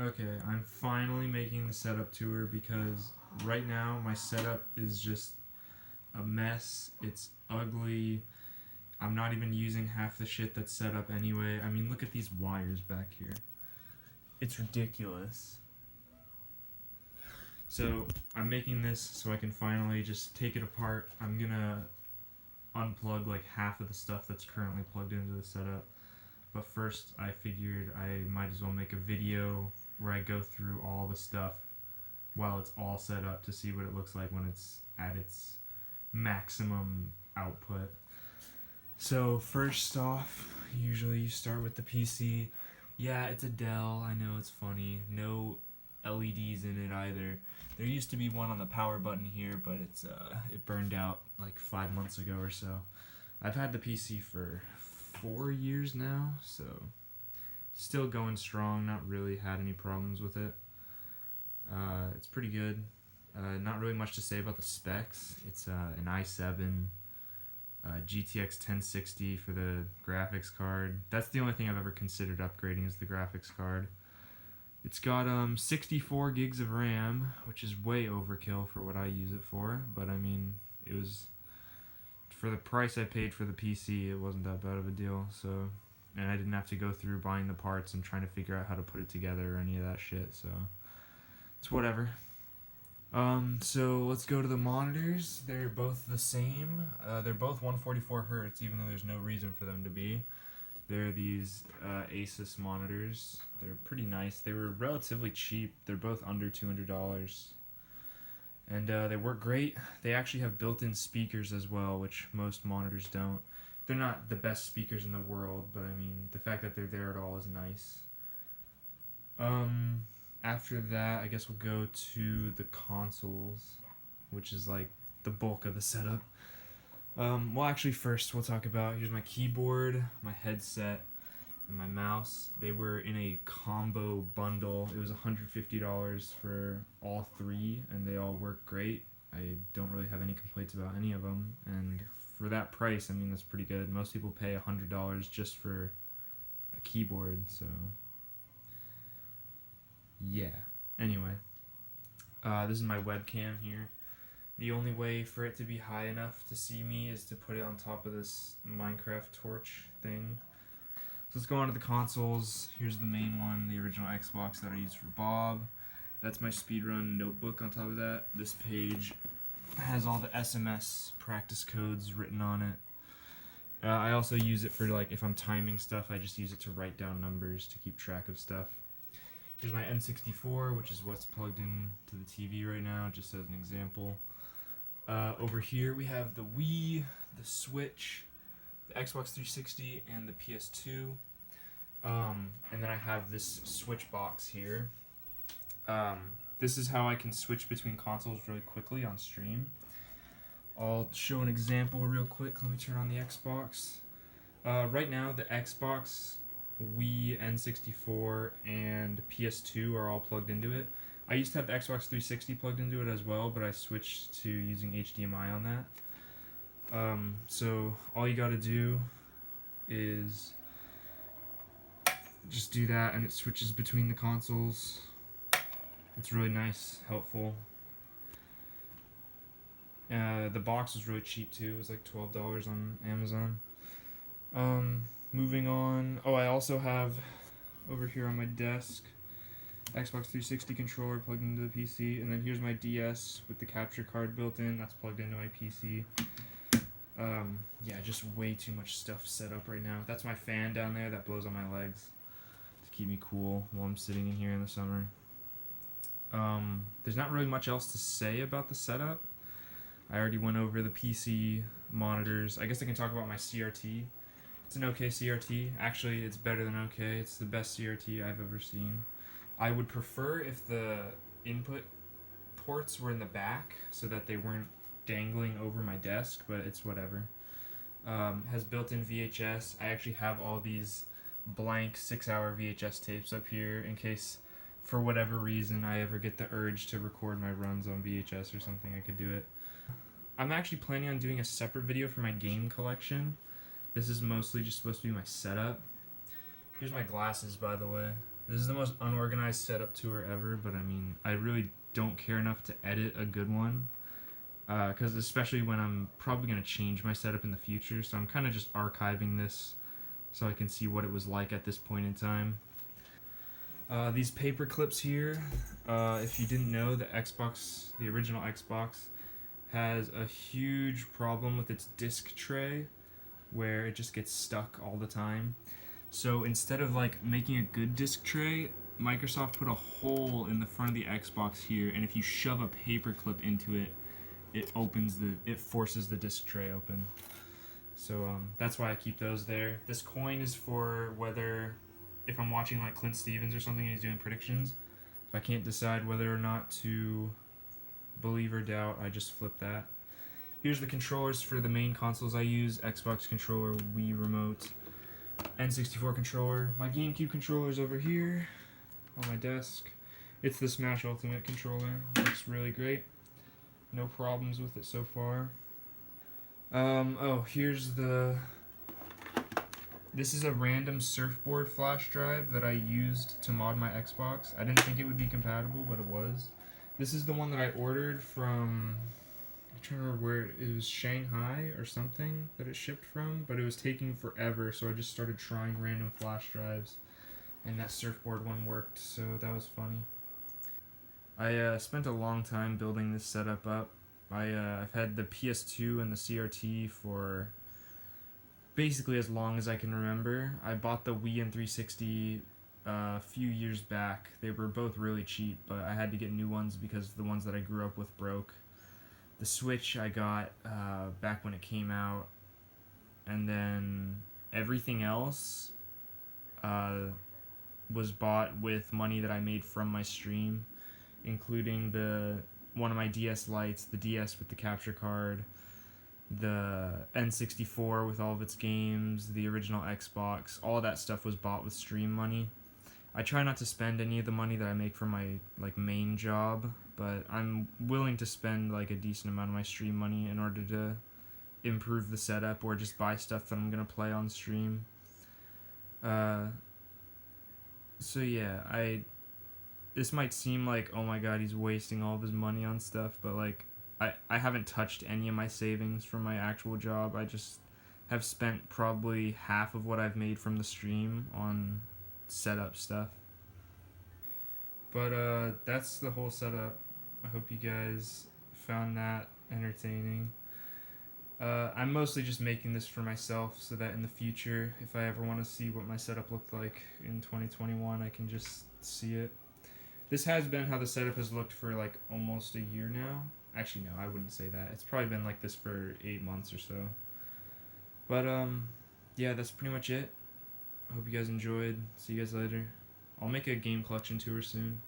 Okay, I'm finally making the setup tour because right now my setup is just a mess. It's ugly. I'm not even using half the shit that's set up anyway. I mean, look at these wires back here. It's ridiculous. So, I'm making this so I can finally just take it apart. I'm gonna unplug like half of the stuff that's currently plugged into the setup. But first, I figured I might as well make a video where I go through all the stuff while it's all set up to see what it looks like when it's at its maximum output. So first off, usually you start with the PC. Yeah, it's a Dell. I know it's funny. No LEDs in it either. There used to be one on the power button here, but it burned out like 5 months ago or so. I've had the PC for 4 years now, so still going strong. Not really had any problems with it. It's pretty good. Not really much to say about the specs. It's an i7 GTX 1060 for the graphics card. That's the only thing I've ever considered upgrading is the graphics card. It's got 64 gigs of RAM, which is way overkill for what I use it for, but I mean, it was for the price I paid for the PC, it wasn't that bad of a deal. So, and I didn't have to go through buying the parts and trying to figure out how to put it together or any of that shit, so it's whatever. So let's go to the monitors. They're both the same. They're both 144 hertz, even though there's no reason for them to be. They're these Asus monitors. They're pretty nice. They were relatively cheap. They're both under $200. And they work great. They actually have built-in speakers as well, which most monitors don't. They're not the best speakers in the world, but I mean, the fact that they're there at all is nice. After that, I guess we'll go to the consoles, which is like the bulk of the setup. Well, actually, first we'll talk about, here's my keyboard, my headset, and my mouse. They were in a combo bundle. It was $150 for all three, and they all work great. I don't really have any complaints about any of them, and for that price, I mean, that's pretty good. Most people pay $100 just for a keyboard, so yeah. Anyway, this is my webcam here. The only way for it to be high enough to see me is to put it on top of this Minecraft torch thing. So let's go on to the consoles. Here's the main one, the original Xbox that I used for Bob. That's my speedrun notebook on top of that. This page has all the SMS practice codes written on it. I also use it for, like, if I'm timing stuff, I just use it to write down numbers to keep track of stuff. Here's my N64, which is what's plugged in to the TV right now, just as an example. Over here we have the Wii, the Switch, the Xbox 360, and the PS2. And then I have this Switch box here. This is how I can switch between consoles really quickly on stream. I'll show an example real quick. Let me turn on the Xbox. Right now, the Xbox, Wii, N64, and PS2 are all plugged into it. I used to have the Xbox 360 plugged into it as well, but I switched to using HDMI on that. So all you gotta do is just do that, and it switches between the consoles. It's really nice, helpful. The box was really cheap too. It was like $12 on Amazon. Moving on. Oh, I also have over here on my desk Xbox 360 controller plugged into the PC, and then here's my DS with the capture card built in. That's plugged into my PC. Yeah, just way too much stuff set up right now. That's my fan down there that blows on my legs to keep me cool while I'm sitting in here in the summer. There's not really much else to say about the setup. I already went over the PC monitors. I guess I can talk about my CRT. It's an okay CRT. Actually, it's better than okay. It's the best CRT I've ever seen. I would prefer if the input ports were in the back so that they weren't dangling over my desk, but it's whatever. Has built-in VHS. I actually have all these blank 6-hour VHS tapes up here in case, for whatever reason, I ever get the urge to record my runs on VHS or something. I could do it. I'm actually planning on doing a separate video for my game collection. This is mostly just supposed to be my setup. Here's my glasses, by the way. This is the most unorganized setup tour ever, but I mean, I really don't care enough to edit a good one. Because especially when I'm probably going to change my setup in the future, so I'm kind of just archiving this so I can see what it was like at this point in time. These paper clips here, if you didn't know, the original Xbox, has a huge problem with its disc tray where it just gets stuck all the time. So instead of like making a good disc tray, Microsoft put a hole in the front of the Xbox here, and if you shove a paper clip into it, it forces the disc tray open. So that's why I keep those there. This coin is for if I'm watching like Clint Stevens or something and he's doing predictions, if I can't decide whether or not to believe or doubt, I just flip that. Here's the controllers for the main consoles I use: Xbox controller, Wii remote, N64 controller. My GameCube controller's over here on my desk. It's the Smash Ultimate controller. Looks really great. No problems with it so far. This is a random surfboard flash drive that I used to mod my Xbox. I didn't think it would be compatible, but it was. This is the one that I ordered from, I'm trying to remember where it was, Shanghai or something that it shipped from, but it was taking forever, so I just started trying random flash drives, and that surfboard one worked, so that was funny. I spent a long time building this setup up. I've had the PS2 and the CRT for basically as long as I can remember. I bought the Wii and 360 a few years back. They were both really cheap, but I had to get new ones because the ones that I grew up with broke. The Switch I got back when it came out, and then everything else was bought with money that I made from my stream, including one of my DS Lites, the DS with the capture card, the N64 with all of its games, the original Xbox. All that stuff was bought with stream money. I try not to spend any of the money that I make from my main job, but I'm willing to spend a decent amount of my stream money in order to improve the setup or just buy stuff that I'm gonna play on stream. So yeah, this might seem like, oh my god, he's wasting all of his money on stuff, but I haven't touched any of my savings from my actual job. I just have spent probably half of what I've made from the stream on setup stuff. But that's the whole setup. I hope you guys found that entertaining. I'm mostly just making this for myself so that in the future, if I ever want to see what my setup looked like in 2021, I can just see it. This has been how the setup has looked for almost a year now. Actually, no, I wouldn't say that. It's probably been like this for 8 months or so. But yeah, that's pretty much it. I hope you guys enjoyed. See you guys later. I'll make a game collection tour soon.